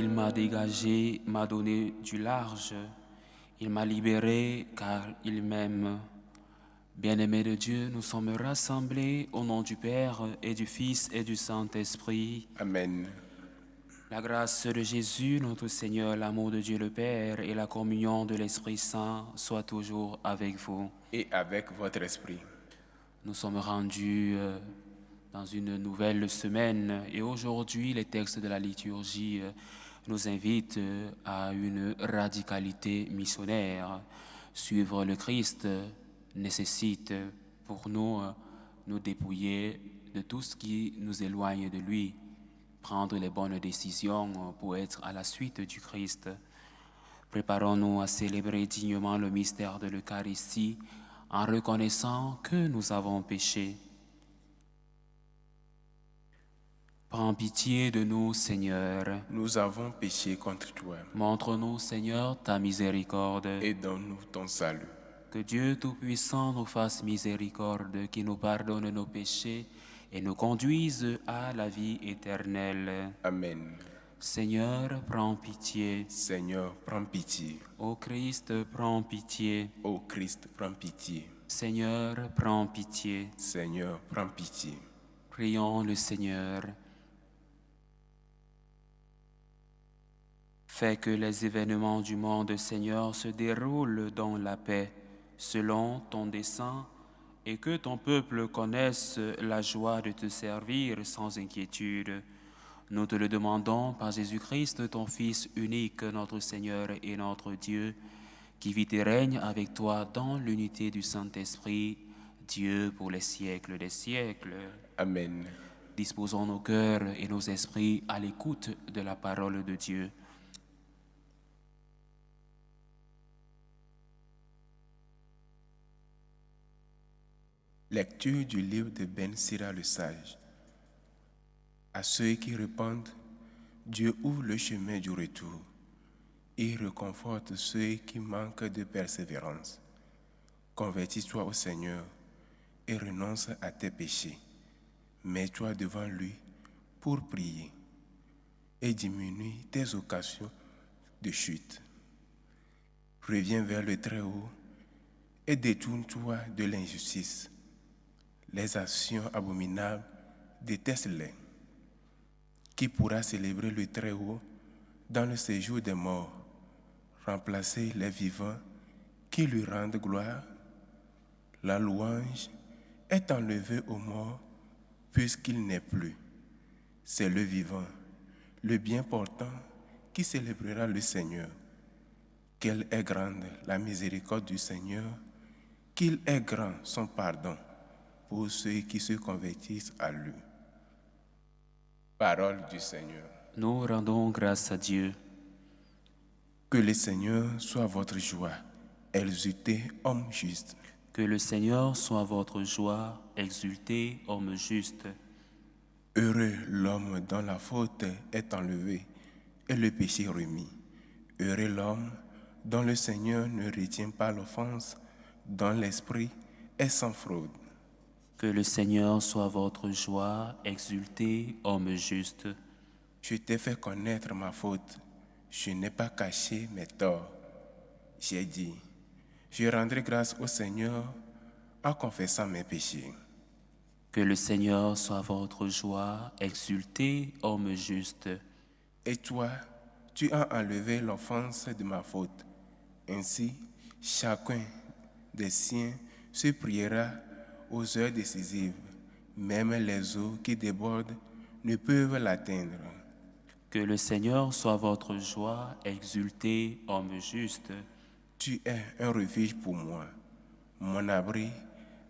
il m'a dégagé, m'a donné du large. Il m'a libéré car il m'aime. Bien-aimés de Dieu, nous sommes rassemblés au nom du Père et du Fils et du Saint-Esprit. Amen. La grâce de Jésus, notre Seigneur, l'amour de Dieu le Père et la communion de l'Esprit Saint soient toujours avec vous. Et avec votre esprit. Nous sommes rendus dans une nouvelle semaine et aujourd'hui, les textes de la liturgie nous invitent à une radicalité missionnaire. Suivre le Christ nécessite pour nous nous dépouiller de tout ce qui nous éloigne de lui, prendre les bonnes décisions pour être à la suite du Christ. Préparons-nous à célébrer dignement le mystère de l'Eucharistie en reconnaissant que nous avons péché. Prends pitié de nous, Seigneur. Nous avons péché contre toi. Montre-nous, Seigneur, ta miséricorde. Et donne-nous ton salut. Que Dieu Tout-Puissant nous fasse miséricorde, qui nous pardonne nos péchés et nous conduise à la vie éternelle. Amen. Seigneur, prends pitié. Seigneur, prends pitié. Ô Christ, prends pitié. Ô Christ, prends pitié. Seigneur, prends pitié. Seigneur, prends pitié. Prions le Seigneur. Fais que les événements du monde, Seigneur, se déroulent dans la paix, selon ton dessein, et que ton peuple connaisse la joie de te servir sans inquiétude. Nous te le demandons par Jésus-Christ, ton Fils unique, notre Seigneur et notre Dieu, qui vit et règne avec toi dans l'unité du Saint-Esprit, Dieu pour les siècles des siècles. Amen. Disposons nos cœurs et nos esprits à l'écoute de la parole de Dieu. Lecture du livre de Ben Sira le sage. À ceux qui répondent, Dieu ouvre le chemin du retour. Il réconforte ceux qui manquent de persévérance. Convertis-toi au Seigneur et renonce à tes péchés. Mets-toi devant lui pour prier et diminue tes occasions de chute. Reviens vers le Très-Haut et détourne-toi de l'injustice. Les actions abominables, déteste-les. Qui pourra célébrer le Très-Haut dans le séjour des morts, remplacer les vivants qui lui rendent gloire? La louange est enlevée aux morts puisqu'il n'est plus. C'est le vivant, le bien portant, qui célébrera le Seigneur. Quelle est grande la miséricorde du Seigneur, qu'il est grand son pardon pour ceux qui se convertissent à lui. Parole du Seigneur. Nous rendons grâce à Dieu. Que le Seigneur soit votre joie, exultez, homme juste. Que le Seigneur soit votre joie, exultez, homme juste. Heureux l'homme dont la faute est enlevée et le péché remis. Heureux l'homme dont le Seigneur ne retient pas l'offense, dont l'esprit est sans fraude. Que le Seigneur soit votre joie, exultez, homme juste. Je t'ai fait connaître ma faute, je n'ai pas caché mes torts. J'ai dit, je rendrai grâce au Seigneur en confessant mes péchés. Que le Seigneur soit votre joie, exultez, homme juste. Et toi, tu as enlevé l'offense de ma faute. Ainsi, chacun des siens se priera aux heures décisives. Même les eaux qui débordent ne peuvent l'atteindre. Que le Seigneur soit votre joie, exultez, homme juste. Tu es un refuge pour moi, mon abri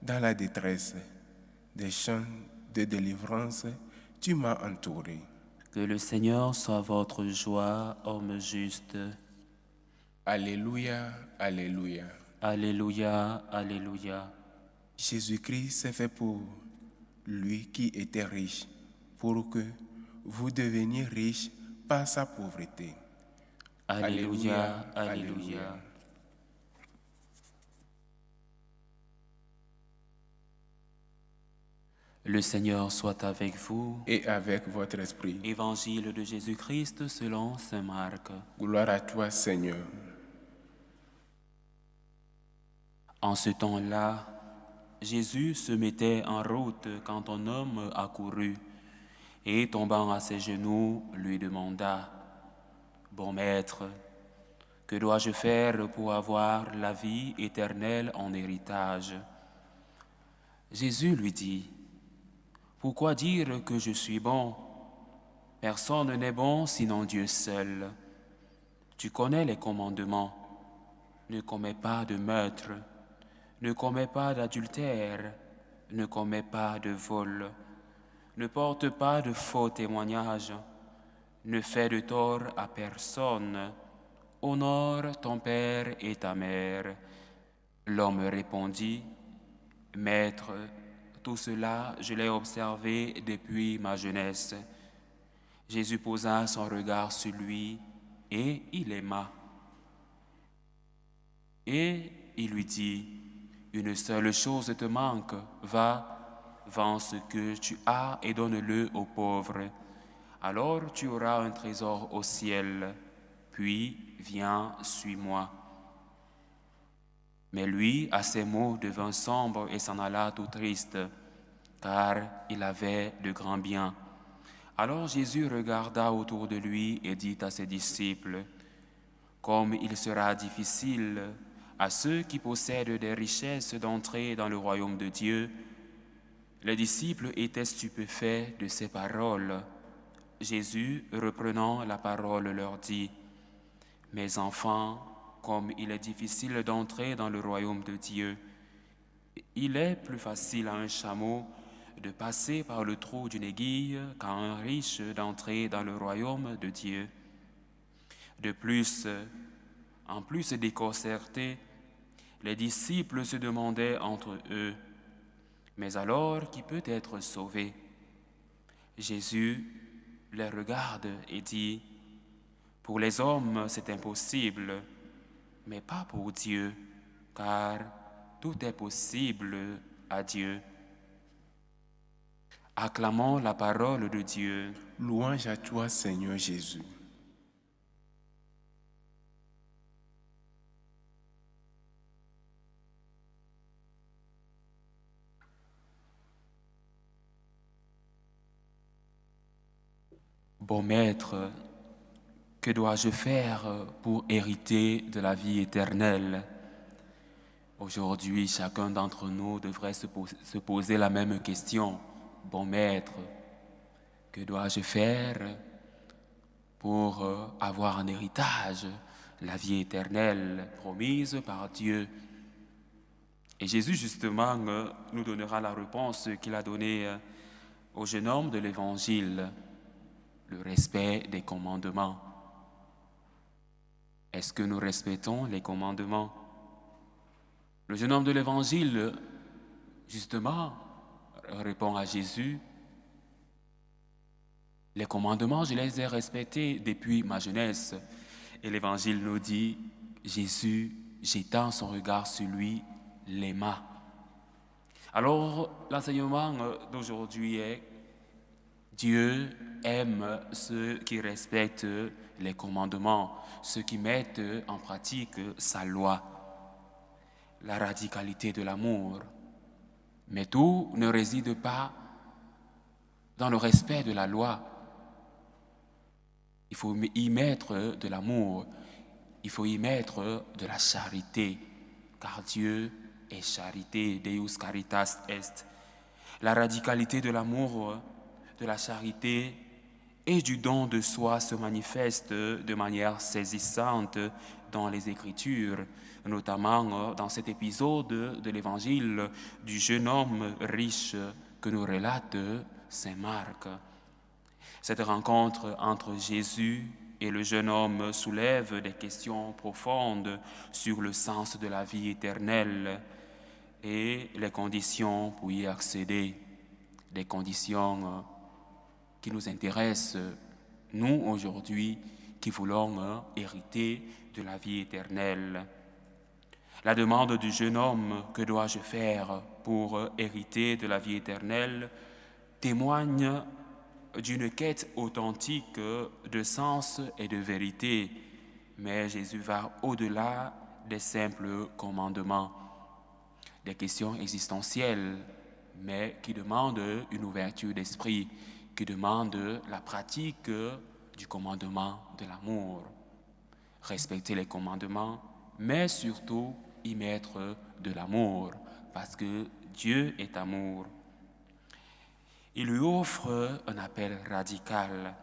dans la détresse. Des chants de délivrance, tu m'as entouré. Que le Seigneur soit votre joie, homme juste. Alléluia, alléluia. Alléluia, alléluia. Jésus-Christ s'est fait pour lui qui était riche, pour que vous deveniez riches par sa pauvreté. Alléluia, alléluia. Le Seigneur soit avec vous. et avec votre esprit. Évangile de Jésus-Christ selon saint Marc. Gloire à toi, Seigneur. En ce temps-là, Jésus se mettait en route quand un homme accourut et, tombant à ses genoux, lui demanda « Bon maître, que dois-je faire pour avoir la vie éternelle en héritage ?» Jésus lui dit « Pourquoi dire que je suis bon? Personne n'est bon sinon Dieu seul. Tu connais les commandements. Ne commets pas de meurtre, ne commets pas d'adultère, ne commets pas de vol, ne porte pas de faux témoignages, ne fais de tort à personne, honore ton père et ta mère. » L'homme répondit, « Maître, tout cela je l'ai observé depuis ma jeunesse. » Jésus posa son regard sur lui et il aima. Et il lui dit, « Une seule chose te manque, va, vends ce que tu as et donne-le aux pauvres. Alors tu auras un trésor au ciel, puis viens, suis-moi. » Mais lui, à ces mots, devint sombre et s'en alla tout triste, car il avait de grands biens. Alors Jésus regarda autour de lui et dit à ses disciples, « Comme il sera difficile à ceux qui possèdent des richesses d'entrer dans le royaume de Dieu. » Les disciples étaient stupéfaits de ces paroles. Jésus, reprenant la parole, leur dit, « Mes enfants, comme il est difficile d'entrer dans le royaume de Dieu, il est plus facile à un chameau de passer par le trou d'une aiguille qu'à un riche d'entrer dans le royaume de Dieu. » De plus, en plus déconcertés, les disciples se demandaient entre eux, « Mais alors, qui peut être sauvé? » Jésus les regarde et dit, « Pour les hommes, c'est impossible, mais pas pour Dieu, car tout est possible à Dieu. » Acclamons la parole de Dieu. Louange à toi, Seigneur Jésus. Bon maître, que dois-je faire pour hériter de la vie éternelle? Aujourd'hui, chacun d'entre nous devrait se poser la même question. Bon maître, que dois-je faire pour avoir en héritage la vie éternelle promise par Dieu? Et Jésus, justement, nous donnera la réponse qu'il a donnée au jeune homme de l'Évangile, le respect des commandements. Est-ce que nous respectons les commandements? Le jeune homme de l'Évangile, justement, répond à Jésus, « Les commandements, je les ai respectés depuis ma jeunesse. » Et l'Évangile nous dit, Jésus, jetant son regard sur lui, l'aima. Alors, l'enseignement d'aujourd'hui est, Dieu aime ceux qui respectent les commandements, ceux qui mettent en pratique sa loi. La radicalité de l'amour. Mais tout ne réside pas dans le respect de la loi. Il faut y mettre de l'amour, il faut y mettre de la charité, car Dieu est charité, Deus caritas est. La radicalité de l'amour, de la charité et du don de soi se manifeste de manière saisissante dans les Écritures, notamment dans cet épisode de l'Évangile du jeune homme riche que nous relate saint Marc. Cette rencontre entre Jésus et le jeune homme soulève des questions profondes sur le sens de la vie éternelle et les conditions pour y accéder, des conditions qui nous intéressent, nous aujourd'hui, qui voulons hériter de la vie éternelle. La demande du jeune homme, que dois-je faire pour hériter de la vie éternelle, témoigne d'une quête authentique de sens et de vérité, mais Jésus va au-delà des simples commandements, des questions existentielles, mais qui demandent une ouverture d'esprit, qui demandent la pratique du commandement de l'amour. Respecter les commandements, mais surtout y mettre de l'amour, parce que Dieu est amour. Il lui offre un appel radical.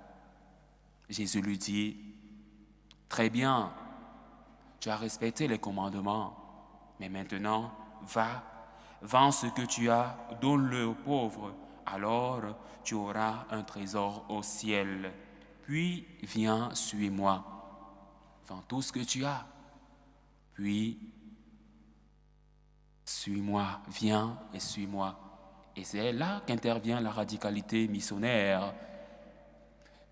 Jésus lui dit, « Très bien, tu as respecté les commandements, mais maintenant, va, vends ce que tu as, donne-le aux pauvres, alors tu auras un trésor au ciel. Puis viens, suis-moi. Vends tout ce que tu as, puis suis-moi, viens et suis-moi. » Et c'est là qu'intervient la radicalité missionnaire.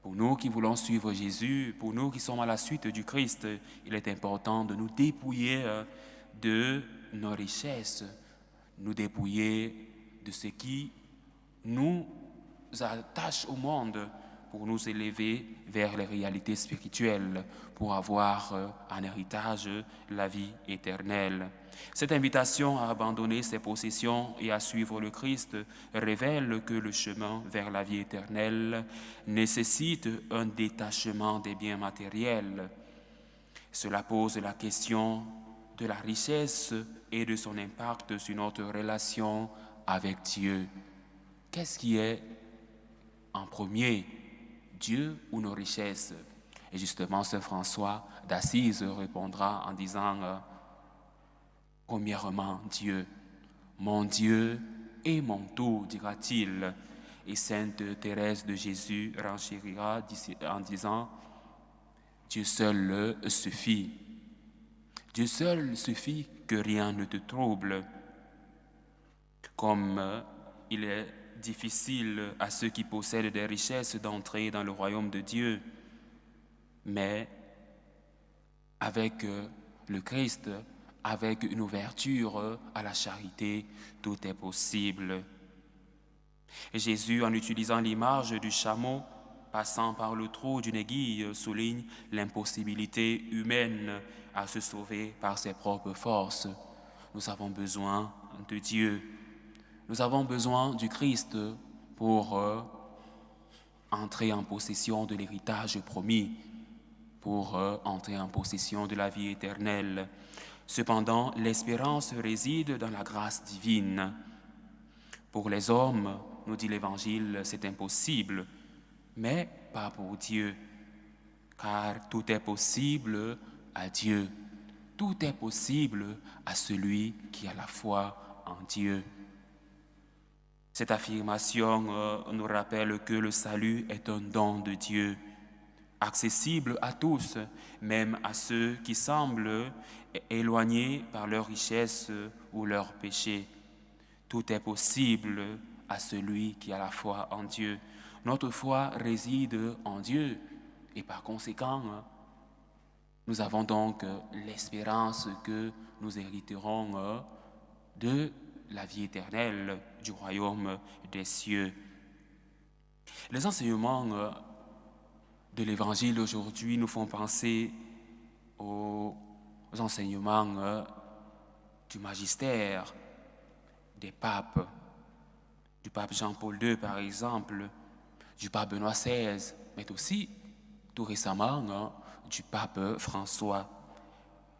Pour nous qui voulons suivre Jésus, pour nous qui sommes à la suite du Christ, il est important de nous dépouiller de nos richesses, nous dépouiller de ce qui nous attache au monde pour nous élever vers les réalités spirituelles, pour avoir en héritage la vie éternelle. Cette invitation à abandonner ses possessions et à suivre le Christ révèle que le chemin vers la vie éternelle nécessite un détachement des biens matériels. Cela pose la question de la richesse et de son impact sur notre relation avec Dieu. Qu'est-ce qui est en premier, Dieu ou nos richesses? Et justement, saint François d'Assise répondra en disant premièrement, Dieu. Mon Dieu est mon tout, dira-t-il. Et sainte Thérèse de Jésus renchérira en disant Dieu seul suffit. Dieu seul suffit, que rien ne te trouble. Comme il est difficile à ceux qui possèdent des richesses d'entrer dans le royaume de Dieu, mais avec le Christ, avec une ouverture à la charité, tout est possible. Et Jésus, en utilisant l'image du chameau passant par le trou d'une aiguille, souligne l'impossibilité humaine à se sauver par ses propres forces. Nous avons besoin de Dieu. Nous avons besoin du Christ pour entrer en possession de l'héritage promis, pour entrer en possession de la vie éternelle. Cependant, l'espérance réside dans la grâce divine. Pour les hommes, nous dit l'Évangile, c'est impossible, mais pas pour Dieu, car tout est possible à Dieu. Tout est possible à celui qui a la foi en Dieu. Cette affirmation nous rappelle que le salut est un don de Dieu, accessible à tous, même à ceux qui semblent éloignés par leur richesse ou leur péché. Tout est possible à celui qui a la foi en Dieu. Notre foi réside en Dieu et par conséquent, nous avons donc l'espérance que nous hériterons de la vie éternelle du royaume des cieux. Les enseignements de l'Évangile aujourd'hui nous font penser aux enseignements du magistère, des papes, du pape Jean-Paul II par exemple, du pape Benoît XVI, mais aussi tout récemment du pape François.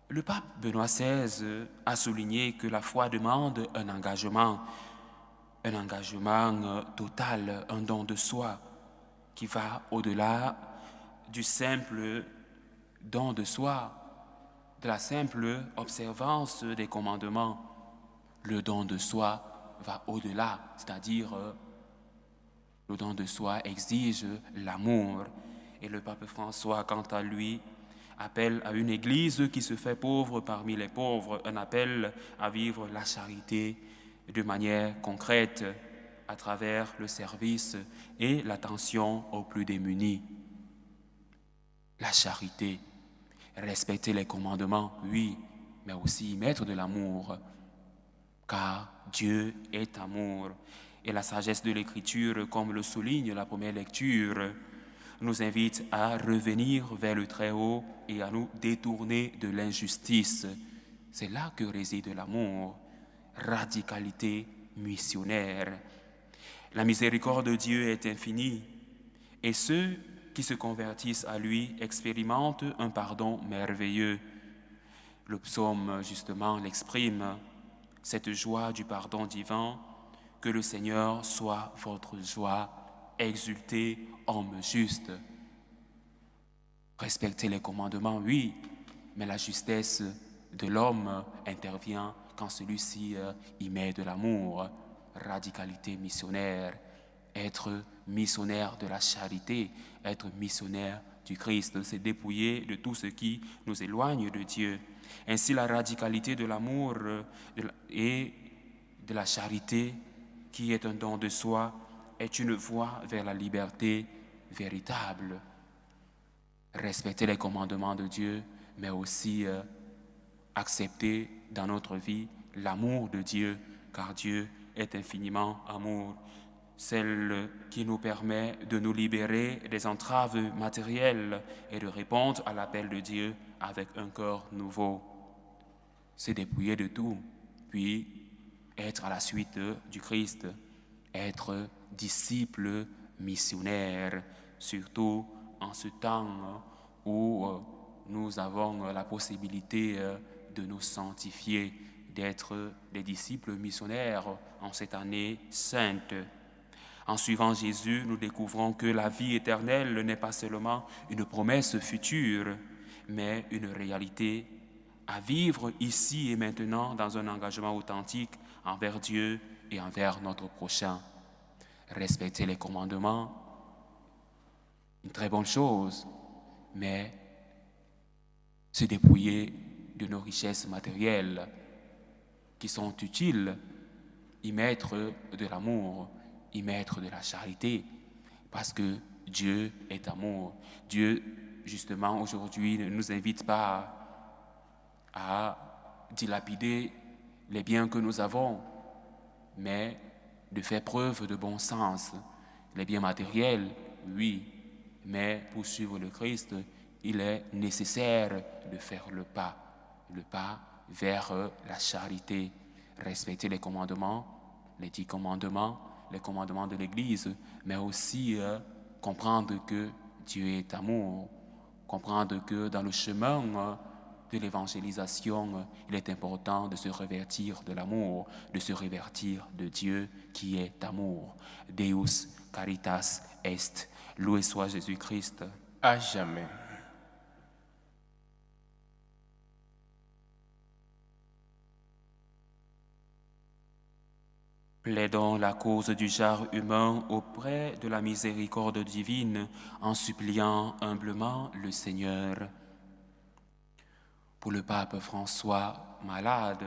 Le pape Benoît XVI a souligné que la foi demande un engagement total, un don de soi qui va au-delà du simple don de soi, de la simple observance des commandements. Le don de soi va au-delà, c'est-à-dire le don de soi exige l'amour. Et le pape François, quant à lui, appelle à une église qui se fait pauvre parmi les pauvres, un appel à vivre la charité de manière concrète à travers le service et l'attention aux plus démunis. La charité, respecter les commandements, oui, mais aussi mettre de l'amour, car Dieu est amour. et la sagesse de l'Écriture, comme le souligne la première lecture, nous invite à revenir vers le Très-Haut et à nous détourner de l'injustice. C'est là que réside l'amour, radicalité missionnaire. La miséricorde de Dieu est infinie et ceux qui se convertissent à lui expérimentent un pardon merveilleux. Le psaume, justement, l'exprime, cette joie du pardon divin, que le Seigneur soit votre joie, exultez, homme juste. Respecter les commandements, oui, mais la justesse de l'homme intervient quand celui-ci y met de l'amour. Radicalité missionnaire, être missionnaire de la charité, être missionnaire du Christ, c'est dépouiller de tout ce qui nous éloigne de Dieu. Ainsi, la radicalité de l'amour et de la charité, qui est un don de soi, est une voie vers la liberté véritable. Respecter les commandements de Dieu, mais aussi accepter dans notre vie l'amour de Dieu, car Dieu est infiniment amour, celle qui nous permet de nous libérer des entraves matérielles et de répondre à l'appel de Dieu avec un cœur nouveau. Se dépouiller de tout, puis être à la suite du Christ, être disciple missionnaire, surtout en ce temps où nous avons la possibilité de nous sanctifier, d'être des disciples missionnaires en cette année sainte. En suivant Jésus, nous découvrons que la vie éternelle n'est pas seulement une promesse future, mais une réalité à vivre ici et maintenant dans un engagement authentique envers Dieu et envers notre prochain. Respecter les commandements, une très bonne chose, mais se dépouiller de nos richesses matérielles qui sont utiles, y mettre de l'amour, y mettre de la charité, parce que Dieu est amour. Dieu, justement, aujourd'hui, ne nous invite pas à dilapider les biens que nous avons, mais de faire preuve de bon sens. Les biens matériels, oui, mais pour suivre le Christ, il est nécessaire de faire le pas vers la charité, respecter les commandements, les 10 commandements, les commandements de l'Église, mais aussi comprendre que Dieu est amour, comprendre que dans le chemin de l'évangélisation, il est important de se revêtir de l'amour, de se revêtir de Dieu qui est amour. Deus caritas est. Loué soit Jésus-Christ. À jamais. Plaidons la cause du genre humain auprès de la miséricorde divine en suppliant humblement le Seigneur. Pour le pape François malade,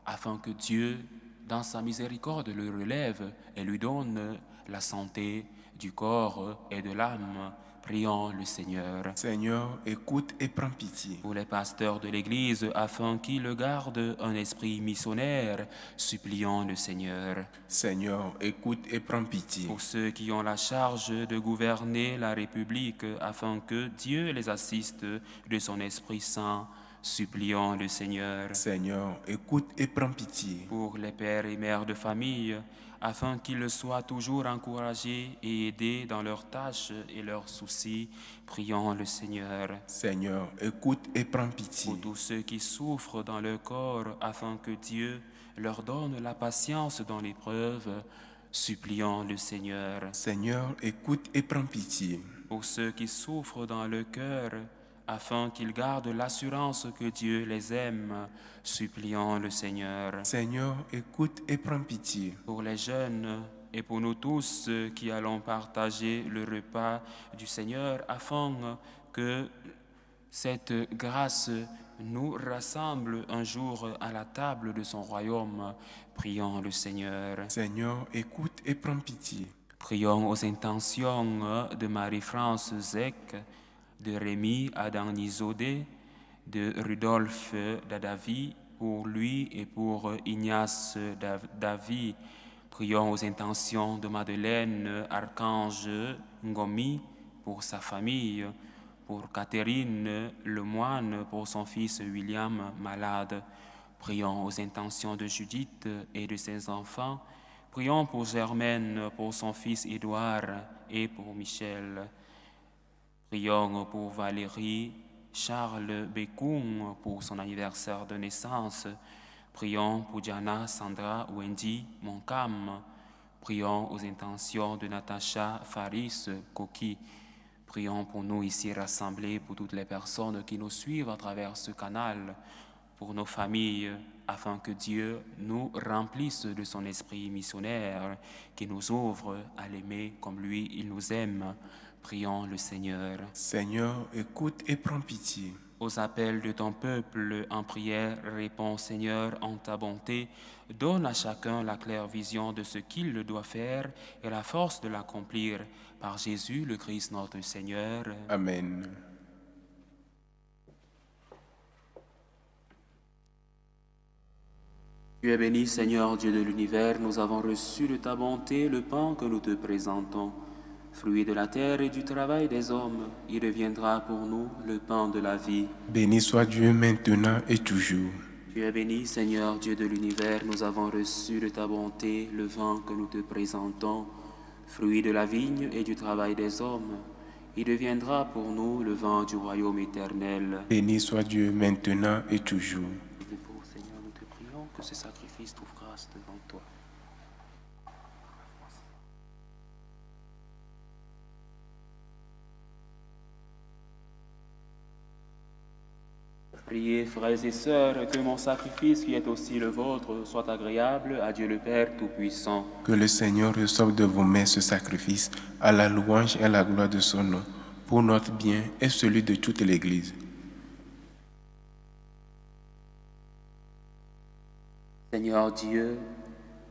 afin que Dieu, dans sa miséricorde, le relève et lui donne la santé du corps et de l'âme, prions le Seigneur. Seigneur, écoute et prends pitié. Pour les pasteurs de l'Église, afin qu'ils gardent un esprit missionnaire, supplions le Seigneur. Seigneur, écoute et prends pitié. Pour ceux qui ont la charge de gouverner la République, afin que Dieu les assiste de son Esprit Saint, supplions le Seigneur. Seigneur, écoute et prends pitié. Pour les pères et mères de famille, afin qu'ils soient toujours encouragés et aidés dans leurs tâches et leurs soucis, prions le Seigneur. Seigneur, écoute et prends pitié. Pour tous ceux qui souffrent dans leur corps, afin que Dieu leur donne la patience dans l'épreuve, supplions le Seigneur. Seigneur, écoute et prends pitié. Pour ceux qui souffrent dans le cœur, afin qu'ils gardent l'assurance que Dieu les aime, supplions le Seigneur. Seigneur, écoute et prends pitié. Pour les jeunes et pour nous tous qui allons partager le repas du Seigneur, afin que cette grâce nous rassemble un jour à la table de son royaume, prions le Seigneur. Seigneur, écoute et prends pitié. Prions aux intentions de Marie-France Zek, de Rémi Adam-Nizodé, de Rudolphe Dadavi, pour lui et pour Ignace Davy, Prions aux intentions de Madeleine Archange Ngomi pour sa famille, pour Catherine Lemoine pour son fils William malade. Prions aux intentions de Judith et de ses enfants. Prions pour Germaine, pour son fils Édouard et pour Michel. Prions pour Valérie Charles Bécoum pour son anniversaire de naissance. Prions pour Diana, Sandra, Wendy, Moncam. Prions aux intentions de Natacha, Faris, Koki. Prions pour nous ici rassemblés, pour toutes les personnes qui nous suivent à travers ce canal, pour nos familles, afin que Dieu nous remplisse de son esprit missionnaire, qui nous ouvre à l'aimer comme lui, il nous aime. Prions le Seigneur. Seigneur, écoute et prends pitié. Aux appels de ton peuple en prière, réponds Seigneur en ta bonté. Donne à chacun la claire vision de ce qu'il doit faire et la force de l'accomplir. Par Jésus le Christ notre Seigneur. Amen. Tu es béni Seigneur Dieu de l'univers, nous avons reçu de ta bonté le pain que nous te présentons. Fruit de la terre et du travail des hommes, il deviendra pour nous le pain de la vie. Béni soit Dieu maintenant et toujours. Tu es béni, Seigneur, Dieu de l'univers, nous avons reçu de ta bonté le vin que nous te présentons. Fruit de la vigne et du travail des hommes, il deviendra pour nous le vin du royaume éternel. Béni soit Dieu maintenant et toujours. Seigneur, nous te prions que ce sacrifice trouve grâce devant toi. Priez, frères et sœurs, que mon sacrifice, qui est aussi le vôtre, soit agréable à Dieu le Père Tout-Puissant. Que le Seigneur reçoive de vos mains ce sacrifice à la louange et à la gloire de son nom, pour notre bien et celui de toute l'Église. Seigneur Dieu,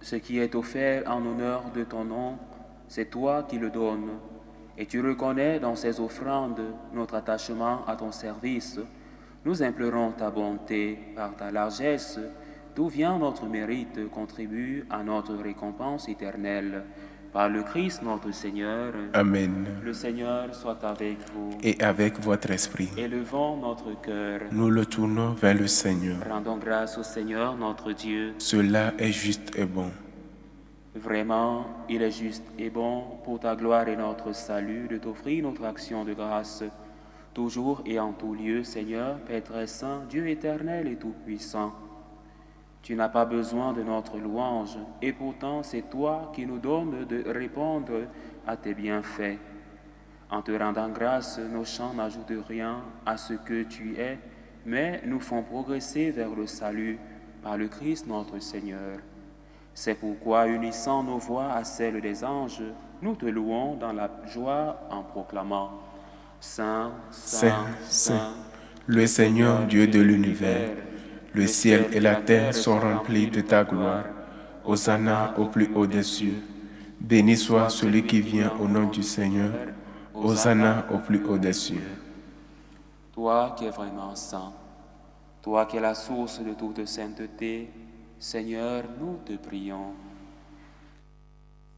ce qui est offert en honneur de ton nom, c'est toi qui le donnes, et tu reconnais dans ces offrandes notre attachement à ton service. Nous implorons ta bonté par ta largesse, d'où vient notre mérite, contribue à notre récompense éternelle. Par le Christ notre Seigneur. Amen. Le Seigneur soit avec vous. Et avec votre esprit. Élevons notre cœur. Nous le tournons vers le Seigneur. Rendons grâce au Seigneur notre Dieu. Cela est juste et bon. Vraiment, il est juste et bon pour ta gloire et notre salut de t'offrir notre action de grâce. Toujours et en tout lieu, Seigneur, Père très saint, Dieu éternel et tout-puissant. Tu n'as pas besoin de notre louange, et pourtant c'est toi qui nous donnes de répondre à tes bienfaits. En te rendant grâce, nos chants n'ajoutent rien à ce que tu es, mais nous font progresser vers le salut par le Christ notre Seigneur. C'est pourquoi, unissant nos voix à celles des anges, nous te louons dans la joie en proclamant Saint, Saint, Saint, le Seigneur Dieu de l'univers. Le ciel et la terre sont remplis de ta gloire. Hosanna au plus haut des cieux. Béni soit celui qui vient au nom du Seigneur. Hosanna au plus haut des cieux. Toi qui es vraiment saint, toi qui es la source de toute sainteté, Seigneur, nous te prions.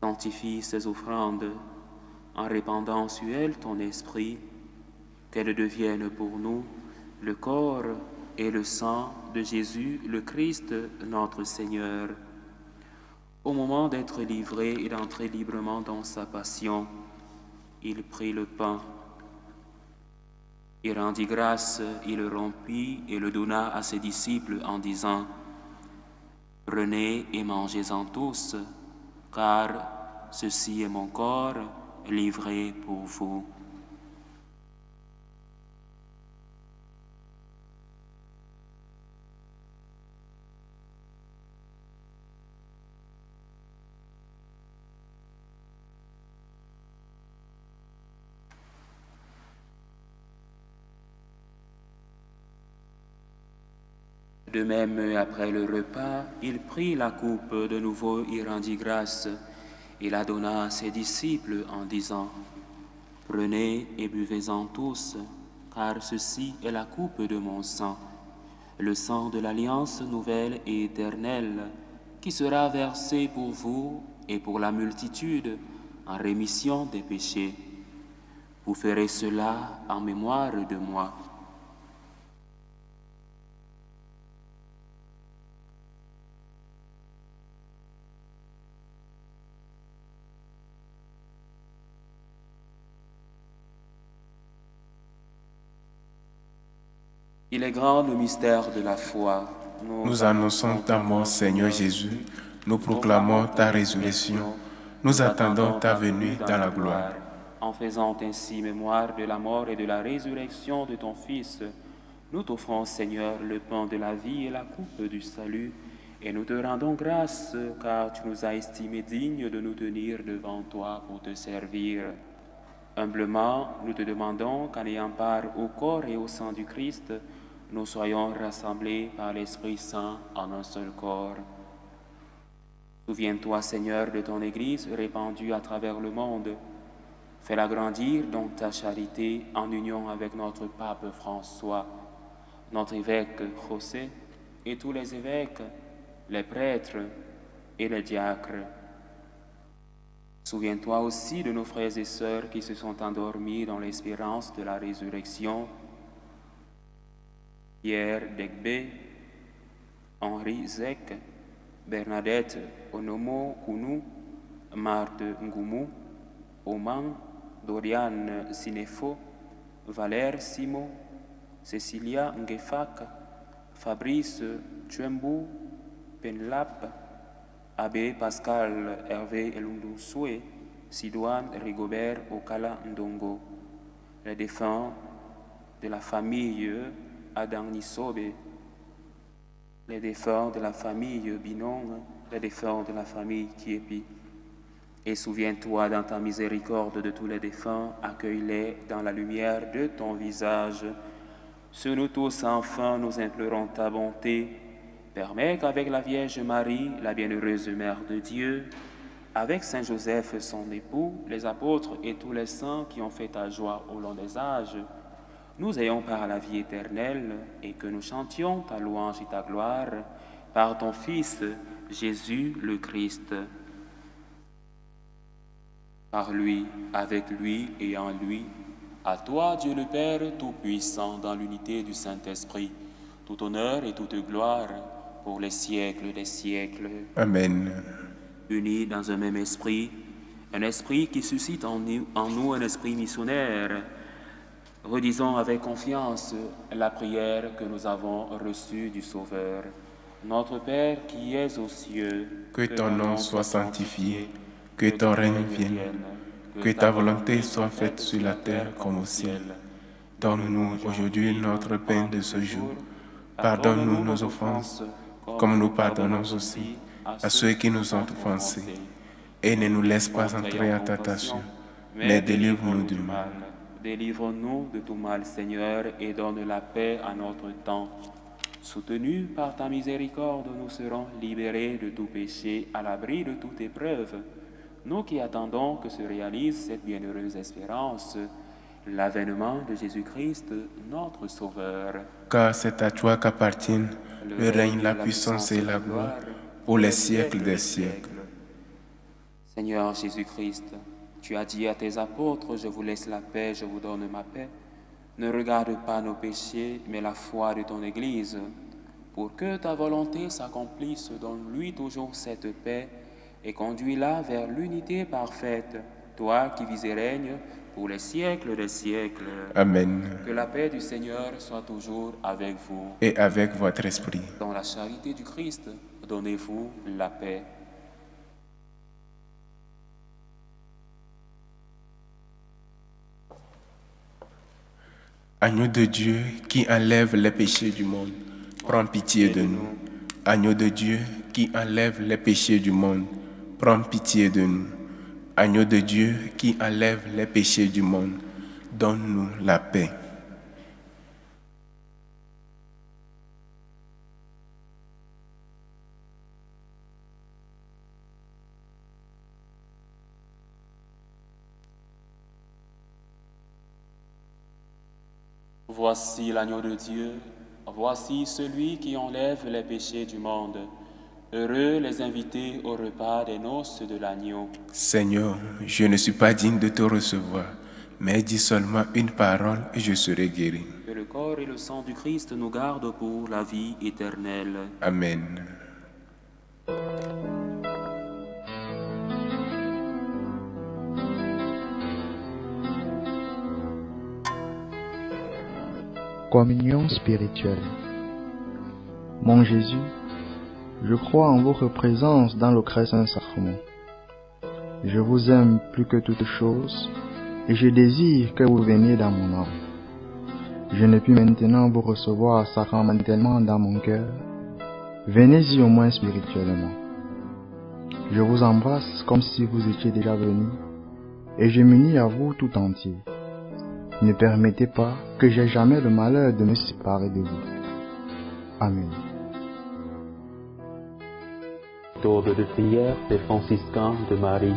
Sanctifie ces offrandes en répandant sur elles ton esprit, qu'elles deviennent pour nous le corps et le sang de Jésus, le Christ, notre Seigneur. Au moment d'être livré et d'entrer librement dans sa passion, il prit le pain. Il rendit grâce, il le rompit et le donna à ses disciples en disant « Prenez et mangez-en tous, car ceci est mon corps livré pour vous. » De même, après le repas, il prit la coupe, de nouveau il rendit grâce, et la donna à ses disciples en disant « Prenez et buvez-en tous, car ceci est la coupe de mon sang, le sang de l'alliance nouvelle et éternelle, qui sera versé pour vous et pour la multitude en rémission des péchés. Vous ferez cela en mémoire de moi. Il est grand le mystère de la foi. Nous annonçons ta mort, Seigneur Jésus. Nous proclamons ta résurrection. Nous attendons ta venue dans la gloire. En faisant ainsi mémoire de la mort et de la résurrection de ton Fils, nous t'offrons, Seigneur, le pain de la vie et la coupe du salut, et nous te rendons grâce, car tu nous as estimés dignes de nous tenir devant toi pour te servir. Humblement, nous te demandons qu'en ayant part au corps et au sang du Christ, nous soyons rassemblés par l'Esprit Saint en un seul corps. Souviens-toi, Seigneur, de ton Église répandue à travers le monde. Fais-la grandir dans ta charité en union avec notre pape François, notre évêque José et tous les évêques, les prêtres et les diacres. Souviens-toi aussi de nos frères et sœurs qui se sont endormis dans l'espérance de la résurrection. Pierre Degbe, Henri Zek, Bernadette Onomo Kounou, Marthe Ngoumou, Oman, Doriane Sinefo, Valère Simo, Cecilia Ngefak, Fabrice Tchembou, Penlap, Abbé Pascal Hervé Elundoussoué, Sidoine Rigobert Okala Ndongo, les défunts de la famille Adam Nisobe, les défunts de la famille Binon, les défunts de la famille Kiepi. Et souviens-toi dans ta miséricorde de tous les défunts, accueille-les dans la lumière de ton visage. Sur nous tous, enfin, nous implorons ta bonté. Permets qu'avec la Vierge Marie, la bienheureuse Mère de Dieu, avec Saint Joseph, son époux, les apôtres et tous les saints qui ont fait ta joie au long des âges, nous ayons part à la vie éternelle et que nous chantions ta louange et ta gloire par ton Fils, Jésus le Christ. Par lui, avec lui et en lui, à toi, Dieu le Père Tout-Puissant, dans l'unité du Saint-Esprit, tout honneur et toute gloire pour les siècles des siècles. Amen. Unis dans un même esprit, un esprit qui suscite en nous un esprit missionnaire, redisons avec confiance la prière que nous avons reçue du Sauveur. Notre Père qui es aux cieux, que ton nom soit sanctifié, que ton règne vienne, que ta volonté soit faite sur la terre comme au ciel. Donne-nous aujourd'hui notre pain de ce jour. Pardonne-nous nos offenses, comme nous pardonnons aussi à ceux qui nous ont offensés. Et ne nous laisse pas entrer en tentation, mais délivre-nous du mal. Délivre-nous de tout mal, Seigneur, et donne la paix à notre temps. Soutenus par ta miséricorde, nous serons libérés de tout péché, à l'abri de toute épreuve. Nous qui attendons que se réalise cette bienheureuse espérance, l'avènement de Jésus-Christ, notre Sauveur. Car c'est à toi qu'appartiennent le règne, la puissance et la gloire pour les siècles des siècles. Seigneur Jésus-Christ, tu as dit à tes apôtres, je vous laisse la paix, je vous donne ma paix. Ne regarde pas nos péchés, mais la foi de ton Église. Pour que ta volonté s'accomplisse, donne-lui toujours cette paix et conduis-la vers l'unité parfaite, toi qui vis et règnes pour les siècles des siècles. Amen. Que la paix du Seigneur soit toujours avec vous. Et avec votre esprit. Dans la charité du Christ, donnez-vous la paix. Agneau de Dieu qui enlève les péchés du monde, prends pitié de nous. Agneau de Dieu qui enlève les péchés du monde, prends pitié de nous. Agneau de Dieu qui enlève les péchés du monde, donne-nous la paix. Voici l'agneau de Dieu, voici celui qui enlève les péchés du monde. Heureux les invités au repas des noces de l'agneau. Seigneur, je ne suis pas digne de te recevoir, mais dis seulement une parole et je serai guéri. Que le corps et le sang du Christ nous gardent pour la vie éternelle. Amen. Communion spirituelle. Mon Jésus, je crois en votre présence dans le très saint sacrement. Je vous aime plus que toute chose et je désire que vous veniez dans mon âme. Je ne puis maintenant vous recevoir sacramentellement dans mon cœur. Venez-y au moins spirituellement. Je vous embrasse comme si vous étiez déjà venu et je m'unis à vous tout entier. Ne permettez pas que j'aie jamais le malheur de me séparer de vous. Amen. Tour de prière des franciscains de Marie.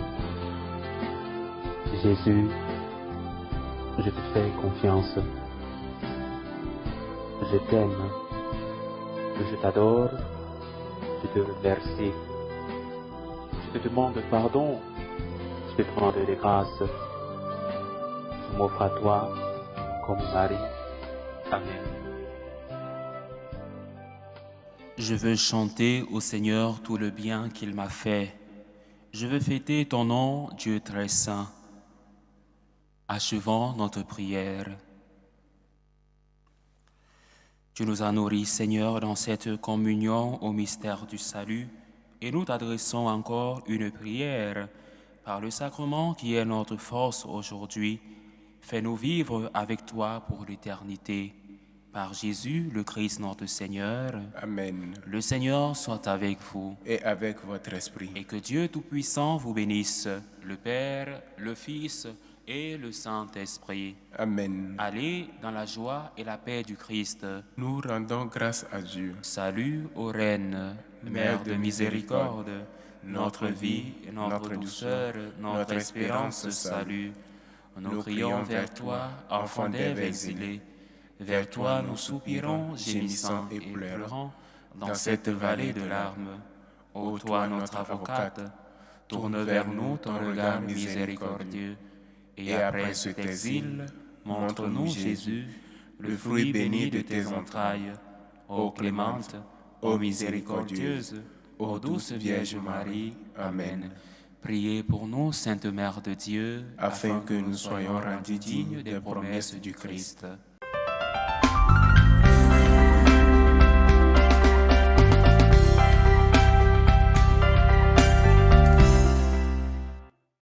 Jésus, je te fais confiance. Je t'aime. Je t'adore. Je te remercie. Je te demande pardon. Je te demande des grâces. Je m'offre à toi comme Marie. Amen. Je veux chanter au Seigneur tout le bien qu'il m'a fait. Je veux fêter ton nom, Dieu très saint. Achevons notre prière. Tu nous as nourris, Seigneur, dans cette communion au mystère du salut, et nous t'adressons encore une prière. Par le sacrement qui est notre force aujourd'hui, fais-nous vivre avec toi pour l'éternité. Par Jésus, le Christ notre Seigneur. Amen. Le Seigneur soit avec vous. Et avec votre esprit. Et que Dieu Tout-Puissant vous bénisse, le Père, le Fils et le Saint-Esprit. Amen. Allez dans la joie et la paix du Christ. Nous rendons grâce à Dieu. Salut aux reines, Mère de miséricorde, notre vie, notre douceur, notre espérance, salut. Nous crions vers toi, enfant d'Ève exilée. Vers toi nous soupirons, gémissant et pleurant, dans cette vallée de larmes. Ô toi notre avocate, tourne vers nous ton regard miséricordieux, et après cet exil, montre-nous Jésus, le fruit béni de tes entrailles. Ô clémente, ô miséricordieuse, ô douce Vierge Marie. Amen. Priez pour nous, Sainte Mère de Dieu, afin que nous soyons rendus dignes des promesses du Christ.